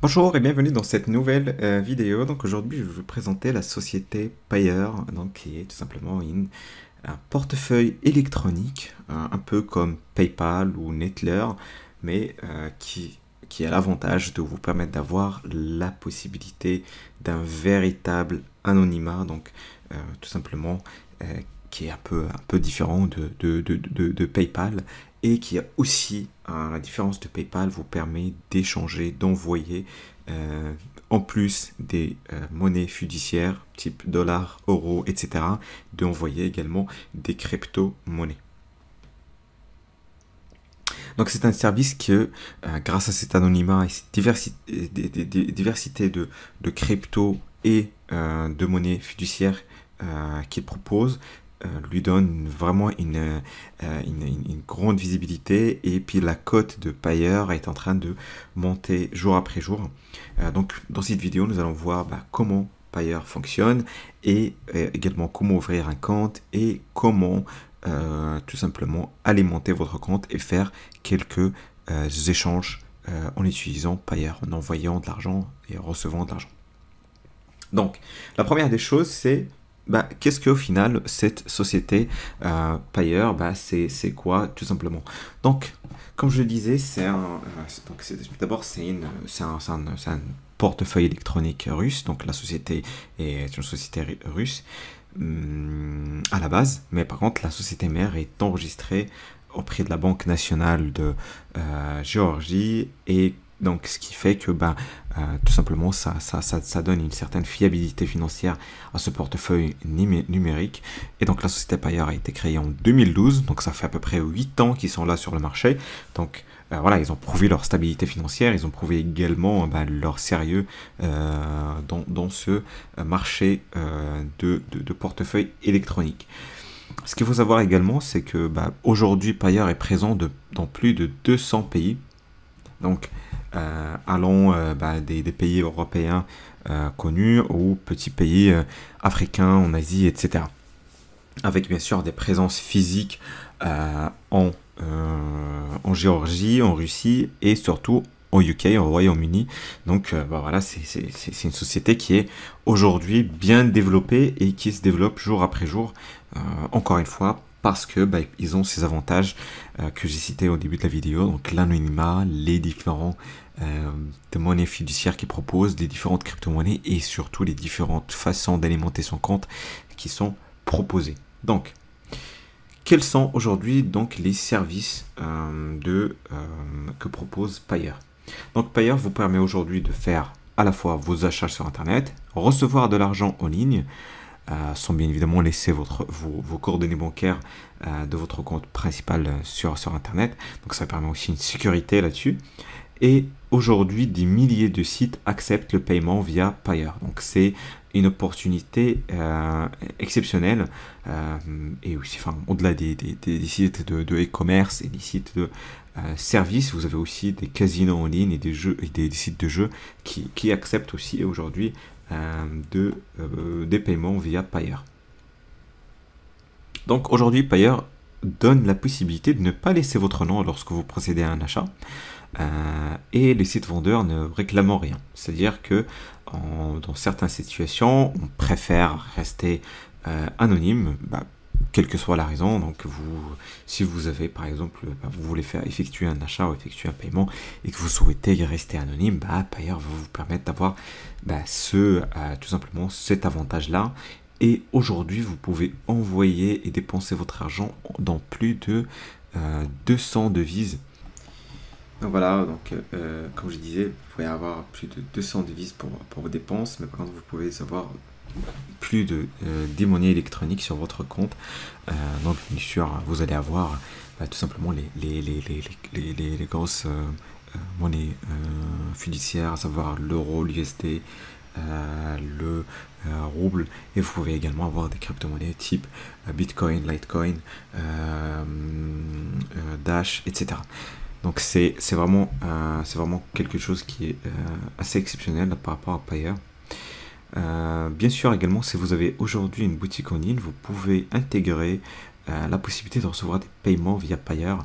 Bonjour et bienvenue dans cette nouvelle vidéo. Donc aujourd'hui, je vais vous présenter la société Payer, donc qui est tout simplement un portefeuille électronique, un peu comme PayPal ou Nettler, mais qui a l'avantage de vous permettre d'avoir la possibilité d'un véritable anonymat, donc tout simplement qui est un peu différent de PayPal et qui a aussi, à la différence de PayPal, vous permet d'échanger, d'envoyer euh, en plus des monnaies fiduciaires type dollars, euros, etc., d'envoyer également des crypto-monnaies. Donc c'est un service que, grâce à cet anonymat et cette diversité de crypto et de monnaies fiduciaires qu'il propose, lui donne vraiment une grande visibilité, et puis la cote de Payer est en train de monter jour après jour. Donc dans cette vidéo, nous allons voir comment Payer fonctionne et également comment ouvrir un compte et comment tout simplement alimenter votre compte et faire quelques échanges en utilisant Payer, en envoyant de l'argent et en recevant de l'argent. Donc, la première des choses, c'est qu'est-ce qu'au final cette société Payer, c'est quoi tout simplement. Donc, comme je le disais, d'abord c'est un portefeuille électronique russe. Donc la société est une société russe à la base, mais par contre la société mère est enregistrée auprès de la Banque nationale de Géorgie, et donc ce qui fait que tout simplement ça donne une certaine fiabilité financière à ce portefeuille numérique. Et donc la société Payer a été créée en 2012, donc ça fait à peu près 8 ans qu'ils sont là sur le marché. Donc voilà, ils ont prouvé leur stabilité financière, ils ont prouvé également leur sérieux dans ce marché de portefeuille électronique. Ce qu'il faut savoir également, c'est que aujourd'hui, Payer est présent dans plus de 200 pays. Donc, allant des pays européens connus aux petits pays africains, en Asie, etc. Avec bien sûr des présences physiques en Géorgie, en Russie et surtout au UK, au Royaume-Uni. Donc voilà, c'est une société qui est aujourd'hui bien développée et qui se développe jour après jour, encore une fois, parce que ils ont ces avantages que j'ai cités au début de la vidéo, donc l'anonymat, les différents de monnaies fiduciaires qu'ils proposent, les différentes crypto-monnaies et surtout les différentes façons d'alimenter son compte qui sont proposées. Donc, quels sont aujourd'hui donc les services que propose Payer? Donc Payer vous permet aujourd'hui de faire à la fois vos achats sur Internet, recevoir de l'argent en ligne, sans bien évidemment laisser vos coordonnées bancaires de votre compte principal sur Internet. Donc ça permet aussi une sécurité là-dessus. Et aujourd'hui, des milliers de sites acceptent le paiement via Payer. Donc c'est une opportunité exceptionnelle. Et aussi, au-delà des sites de e-commerce et des sites de services, vous avez aussi des casinos en ligne et des jeux et des sites de jeux qui acceptent aussi aujourd'hui des paiements via Payer. Donc aujourd'hui, Payer donne la possibilité de ne pas laisser votre nom lorsque vous procédez à un achat. Et les sites vendeurs ne réclament rien. C'est-à-dire que dans certaines situations, on préfère rester anonyme, quelle que soit la raison. Donc si vous avez par exemple, vous voulez effectuer un achat ou effectuer un paiement et que vous souhaitez rester anonyme, Payer va vous permettre d'avoir tout simplement cet avantage-là. Et aujourd'hui, vous pouvez envoyer et dépenser votre argent dans plus de 200 devises. Donc voilà, comme je disais, vous pouvez avoir plus de 200 devises pour vos dépenses, mais par contre vous pouvez avoir plus de 10 monnaies électroniques sur votre compte. Donc bien sûr, vous allez avoir tout simplement les grosses monnaies fiduciaires, à savoir l'euro, l'USD, le rouble, et vous pouvez également avoir des crypto-monnaies type Bitcoin, Litecoin, Dash, etc. Donc c'est vraiment quelque chose qui est assez exceptionnel par rapport à Payer. Bien sûr également, si vous avez aujourd'hui une boutique en ligne, vous pouvez intégrer la possibilité de recevoir des paiements via Payer.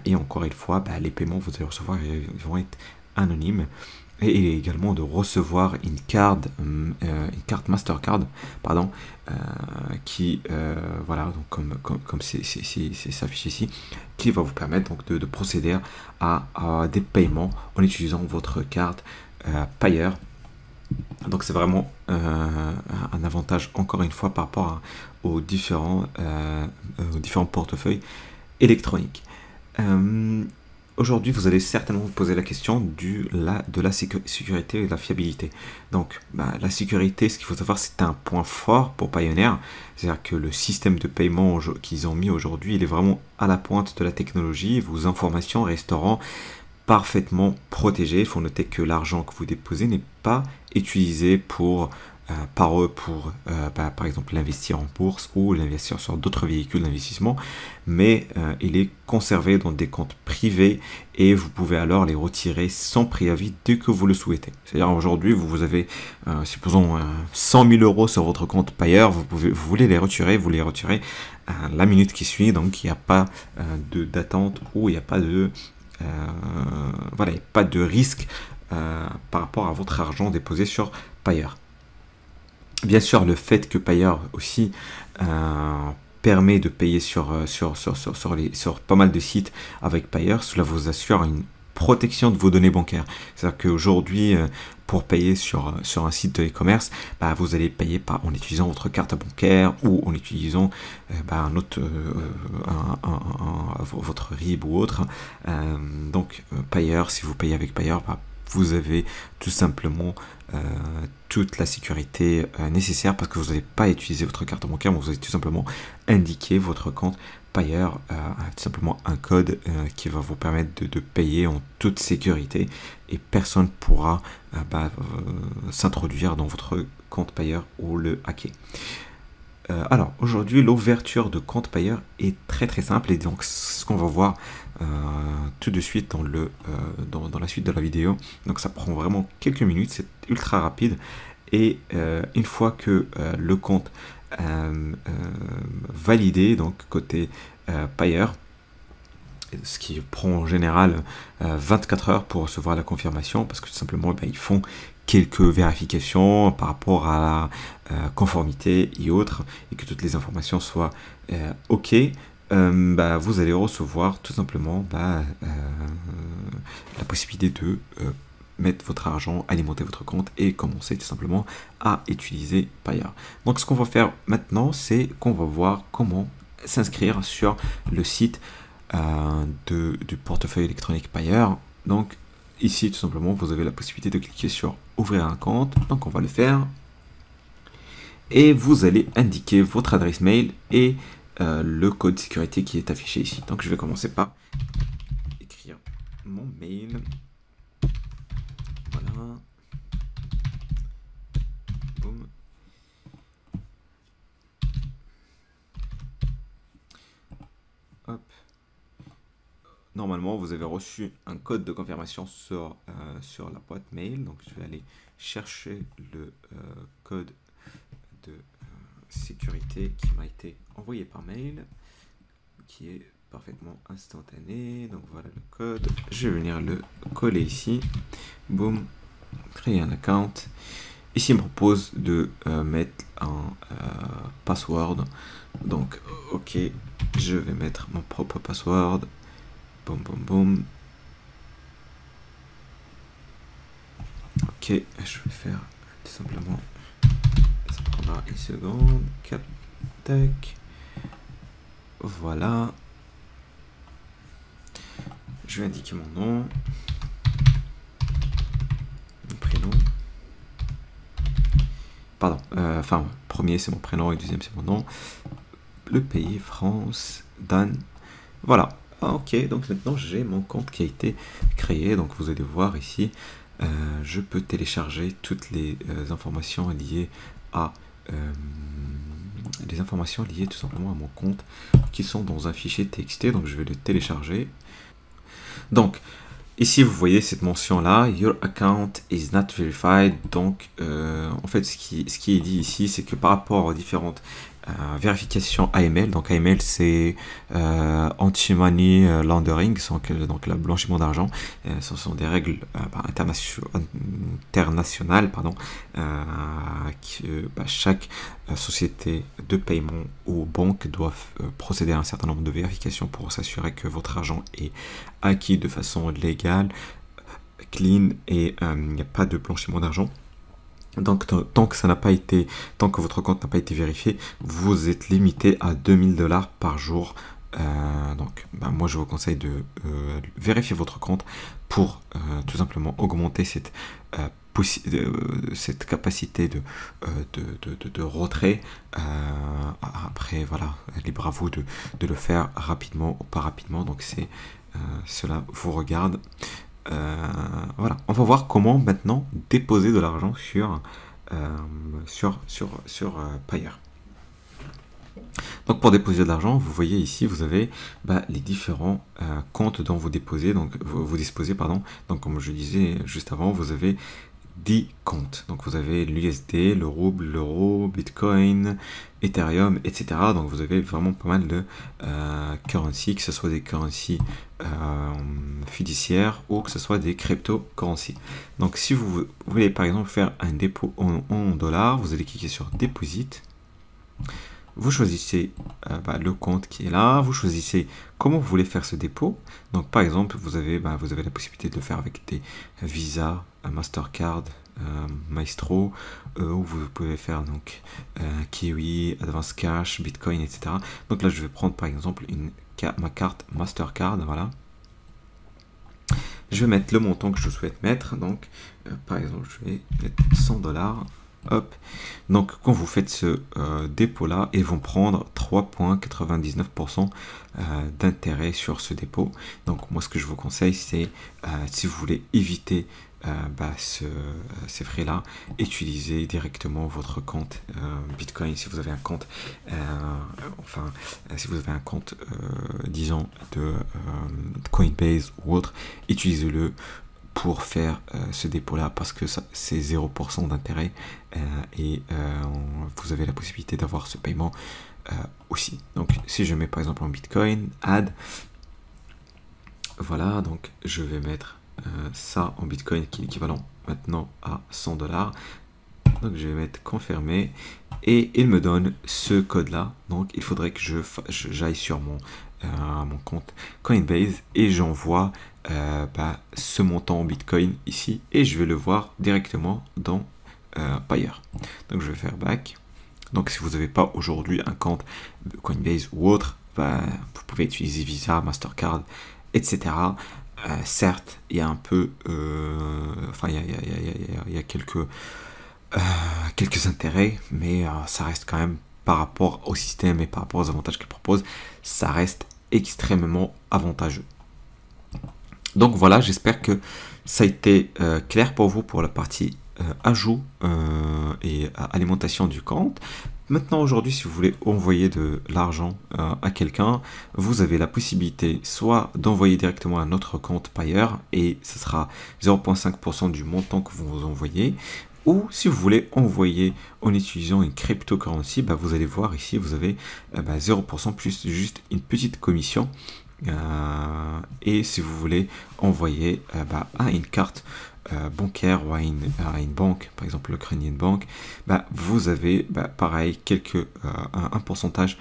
Et encore une fois, les paiements que vous allez recevoir, ils vont être anonyme, et également de recevoir une carte Mastercard, pardon, qui, voilà, donc comme c'est s'affiche ici, qui va vous permettre donc de procéder à des paiements en utilisant votre carte Payeer. Donc c'est vraiment un avantage, encore une fois, par rapport aux différents portefeuilles électroniques. Aujourd'hui, vous allez certainement vous poser la question de la sécurité et de la fiabilité. Donc, la sécurité, ce qu'il faut savoir, c'est un point fort pour Payoneer. C'est-à-dire que le système de paiement qu'ils ont mis aujourd'hui, il est vraiment à la pointe de la technologie. Vos informations resteront parfaitement protégées. Il faut noter que l'argent que vous déposez n'est pas utilisé par eux pour, par exemple, l'investir en bourse ou l'investir sur d'autres véhicules d'investissement, mais il est conservé dans des comptes privés et vous pouvez alors les retirer sans préavis dès que vous le souhaitez. C'est-à-dire aujourd'hui, vous avez, supposons, 100 000 euros sur votre compte Payeer, vous voulez les retirer, vous les retirez la minute qui suit, donc il n'y a pas d'attente ou il n'y a pas de... voilà, il n'y a pas de risque par rapport à votre argent déposé sur Payeer. Bien sûr, le fait que Payeer aussi permet de payer sur pas mal de sites avec Payeer, cela vous assure une protection de vos données bancaires. C'est-à-dire qu'aujourd'hui, pour payer sur un site de e-commerce, vous allez payer en utilisant votre carte bancaire ou en utilisant votre RIB ou autre. Donc Payeer, si vous payez avec Payeer, vous avez tout simplement toute la sécurité nécessaire, parce que vous n'allez pas utiliser votre carte bancaire, mais vous allez tout simplement indiquer votre compte Payeer, tout simplement un code qui va vous permettre de payer en toute sécurité, et personne ne pourra s'introduire dans votre compte Payeer ou le hacker. Alors aujourd'hui, l'ouverture de compte Payeer est très simple, et donc c'est ce qu'on va voir tout de suite dans la suite de la vidéo. Donc ça prend vraiment quelques minutes, c'est ultra rapide, et une fois que le compte validé, donc côté Payeer, ce qui prend en général 24 heures pour recevoir la confirmation, parce que tout simplement ils font quelques vérifications par rapport à la conformité et autres, et que toutes les informations soient OK, vous allez recevoir tout simplement la possibilité de mettre votre argent, alimenter votre compte et commencer tout simplement à utiliser Payeer. Donc ce qu'on va faire maintenant, c'est qu'on va voir comment s'inscrire sur le site du portefeuille électronique Payeer. Donc ici, tout simplement, vous avez la possibilité de cliquer sur ouvrir un compte. Donc on va le faire, et vous allez indiquer votre adresse mail et le code sécurité qui est affiché ici. Donc je vais commencer par écrire mon mail. Voilà. Boum. Hop. Normalement, vous avez reçu un code de confirmation sur la boîte mail. Donc je vais aller chercher le code de sécurité qui m'a été envoyé par mail, qui est parfaitement instantané. Donc voilà le code, je vais venir le coller ici, boum, créer un account. Ici il me propose de mettre un password, donc ok, je vais mettre mon propre password, boum boum boum. Ok, je vais faire tout simplement, ça prendra une seconde, cap, tac, voilà. Je vais indiquer mon nom, mon prénom, pardon, enfin, premier c'est mon prénom et deuxième c'est mon nom, le pays, France, Dan, voilà. Ok, donc maintenant j'ai mon compte qui a été créé. Donc vous allez voir ici, je peux télécharger toutes les informations liées à tout simplement à mon compte, qui sont dans un fichier TXT. Donc je vais le télécharger. Donc ici vous voyez cette mention là, your account is not verified. Donc en fait ce qui est dit ici, c'est que par rapport aux différentes vérification AML. Donc AML, c'est anti-money laundering, donc le blanchiment d'argent. Ce sont des règles internationales, pardon, que chaque société de paiement ou banque doivent procéder à un certain nombre de vérifications pour s'assurer que votre argent est acquis de façon légale, clean, et il n'y a pas de blanchiment d'argent. Donc tant que votre compte n'a pas été vérifié, vous êtes limité à 2000 $ par jour. Donc moi je vous conseille de vérifier votre compte pour tout simplement augmenter cette capacité de retrait. Après voilà, libre à vous de le faire rapidement ou pas rapidement. Donc cela vous regarde. Voilà, on va voir comment maintenant déposer de l'argent sur Payeer. Donc pour déposer de l'argent, vous voyez ici, vous avez les différents comptes dont vous déposez, donc vous disposez, pardon. Donc comme je disais juste avant, vous avez 10 comptes. Donc vous avez l'USD, le rouble, l'euro, Bitcoin, Ethereum, etc. Donc vous avez vraiment pas mal de currency, que ce soit des currency fiduciaires ou que ce soit des cryptocurrencies. Donc si vous voulez par exemple faire un dépôt en dollars, vous allez cliquer sur Deposit. Vous choisissez le compte qui est là, vous choisissez comment vous voulez faire ce dépôt. Donc par exemple, vous avez la possibilité de le faire avec des Visa, Mastercard, Maestro, ou vous pouvez faire donc Kiwi, Advance Cash, Bitcoin, etc. Donc là, je vais prendre par exemple ma carte Mastercard, voilà. Je vais mettre le montant que je souhaite mettre, donc par exemple, je vais mettre 100 $. Hop. Donc quand vous faites ce dépôt là, ils vont prendre 3,99% d'intérêt sur ce dépôt. Donc moi ce que je vous conseille, c'est si vous voulez éviter ces frais là, utilisez directement votre compte Bitcoin. Si vous avez un compte si vous avez un compte disons de Coinbase ou autre, utilisez-le pour faire ce dépôt là, parce que c'est 0% d'intérêt et vous avez la possibilité d'avoir ce paiement aussi. Donc si je mets par exemple en Bitcoin, add, voilà, donc je vais mettre ça en Bitcoin qui est équivalent maintenant à 100 $. Donc je vais mettre confirmer et il me donne ce code là. Donc il faudrait que j'aille sur mon compte Coinbase et j'envoie ce montant en Bitcoin ici et je vais le voir directement dans Payeer. Donc je vais faire back. Donc si vous n'avez pas aujourd'hui un compte Coinbase ou autre, vous pouvez utiliser Visa, Mastercard, etc. Certes, il y a un peu, il y a quelques intérêts, mais ça reste quand même, par rapport au système et par rapport aux avantages qu'il propose, ça reste extrêmement avantageux. Donc voilà, j'espère que ça a été clair pour vous pour la partie ajout et alimentation du compte. Maintenant, aujourd'hui, si vous voulez envoyer de l'argent à quelqu'un, vous avez la possibilité soit d'envoyer directement à notre compte Payeer et ce sera 0,5% du montant que vous envoyez. Ou si vous voulez envoyer en utilisant une cryptocurrency, vous allez voir ici, vous avez 0% plus juste une petite commission. Et si vous voulez envoyer à une carte bancaire ou à une banque, par exemple le Ukrainian Bank, vous avez pareil un pourcentage,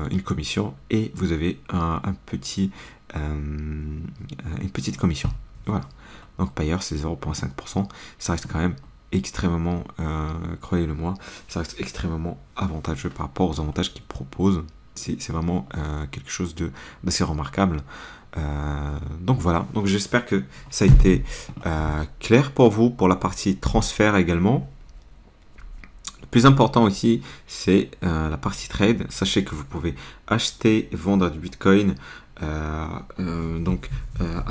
une commission, et vous avez une petite commission. Voilà. Donc Payeer c'est 0,5%, ça reste quand même extrêmement, croyez-le moi, ça reste extrêmement avantageux par rapport aux avantages qu'ils proposent. C'est vraiment quelque chose d'assez remarquable. Donc voilà, donc j'espère que ça a été clair pour vous pour la partie transfert également. Le plus important aussi, c'est la partie trade. Sachez que vous pouvez acheter et vendre du Bitcoin à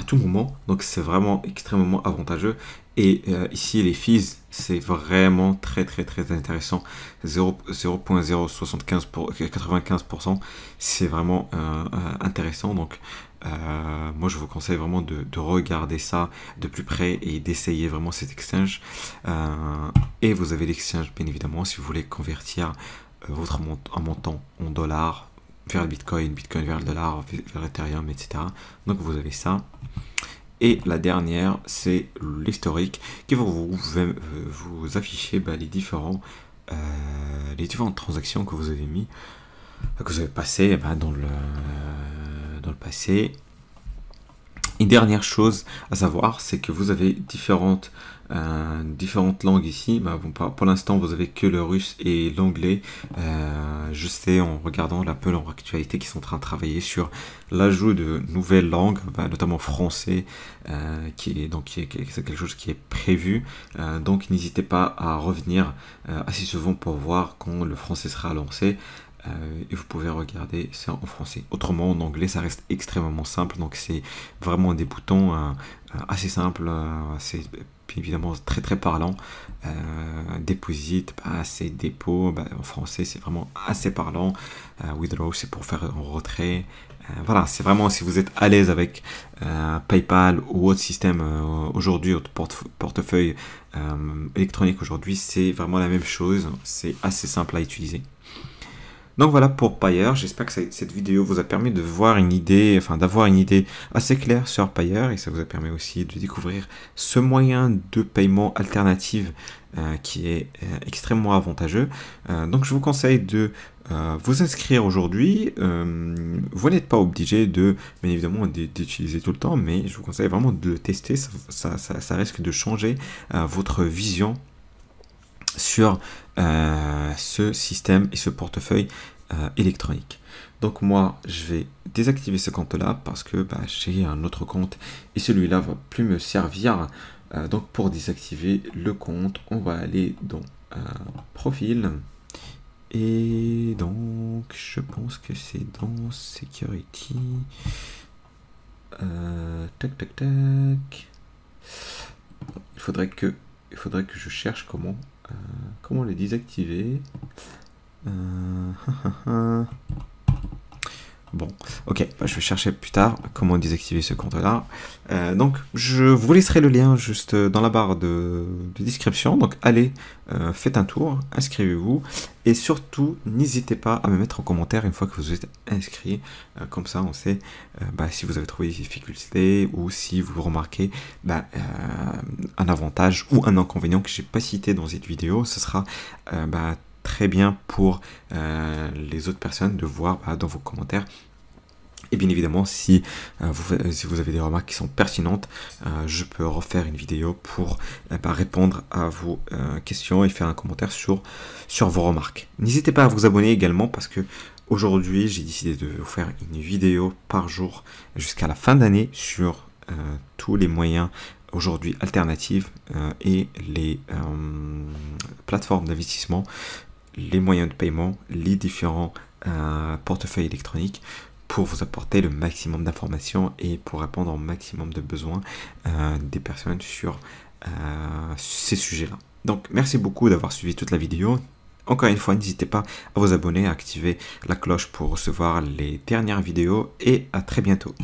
tout moment, donc c'est vraiment extrêmement avantageux. Et ici les fees, c'est vraiment très intéressant. 0,075%, c'est vraiment intéressant. Donc moi je vous conseille vraiment de regarder ça de plus près et d'essayer vraiment cet exchange. Et vous avez l'exchange bien évidemment si vous voulez convertir un montant en dollars vers le Bitcoin, Bitcoin vers le dollar, vers Ethereum, etc. Donc vous avez ça. Et la dernière, c'est l'historique qui va vous afficher les différentes transactions que vous avez passées dans le passé. Une dernière chose à savoir, c'est que vous avez différentes langues ici. Pour l'instant, vous avez que le russe et l'anglais. Je sais, en regardant un peu leur actualité, qu'ils sont en train de travailler sur l'ajout de nouvelles langues, notamment français, c'est quelque chose qui est prévu. Donc, n'hésitez pas à revenir assez souvent pour voir quand le français sera lancé. Et vous pouvez regarder ça en français. Autrement, en anglais, ça reste extrêmement simple. Donc, c'est vraiment des boutons assez simples. C'est évidemment très très parlant. Deposit, c'est dépôt. En français, c'est vraiment assez parlant. Withdraw, c'est pour faire un retrait. Voilà, c'est vraiment, si vous êtes à l'aise avec PayPal ou autre système aujourd'hui, autre portefeuille électronique aujourd'hui, c'est vraiment la même chose. C'est assez simple à utiliser. Donc voilà pour Payeer. J'espère que cette vidéo vous a permis de voir d'avoir une idée assez claire sur Payeer, et ça vous a permis aussi de découvrir ce moyen de paiement alternatif qui est extrêmement avantageux. Donc je vous conseille de vous inscrire aujourd'hui. Vous n'êtes pas obligé bien évidemment d'utiliser tout le temps, mais je vous conseille vraiment de le tester. Ça risque de changer votre vision sur ce système et ce portefeuille électronique. Donc moi, je vais désactiver ce compte-là parce que j'ai un autre compte et celui-là va plus me servir. Donc pour désactiver le compte, on va aller dans Profil. Et donc, je pense que c'est dans Security. Tac, tac, tac. Il faudrait que je cherche comment le désactiver. Bon, ok, je vais chercher plus tard comment désactiver ce compte-là. Donc, je vous laisserai le lien juste dans la barre de description. Donc, allez, faites un tour, inscrivez-vous. Et surtout, n'hésitez pas à me mettre en commentaire une fois que vous êtes inscrit. Comme ça, on sait si vous avez trouvé des difficultés ou si vous remarquez un avantage ou un inconvénient que je n'ai pas cité dans cette vidéo. Ce sera très bien pour les autres personnes de voir dans vos commentaires. Et bien évidemment, si vous avez des remarques qui sont pertinentes, je peux refaire une vidéo pour répondre à vos questions et faire un commentaire sur vos remarques. N'hésitez pas à vous abonner également parce que aujourd'hui, j'ai décidé de vous faire une vidéo par jour jusqu'à la fin d'année sur tous les moyens aujourd'hui alternatifs et les plateformes d'investissement, les moyens de paiement, les différents portefeuilles électroniques pour vous apporter le maximum d'informations et pour répondre au maximum de besoins des personnes sur ces sujets-là. Donc, merci beaucoup d'avoir suivi toute la vidéo. Encore une fois, n'hésitez pas à vous abonner, à activer la cloche pour recevoir les dernières vidéos et à très bientôt.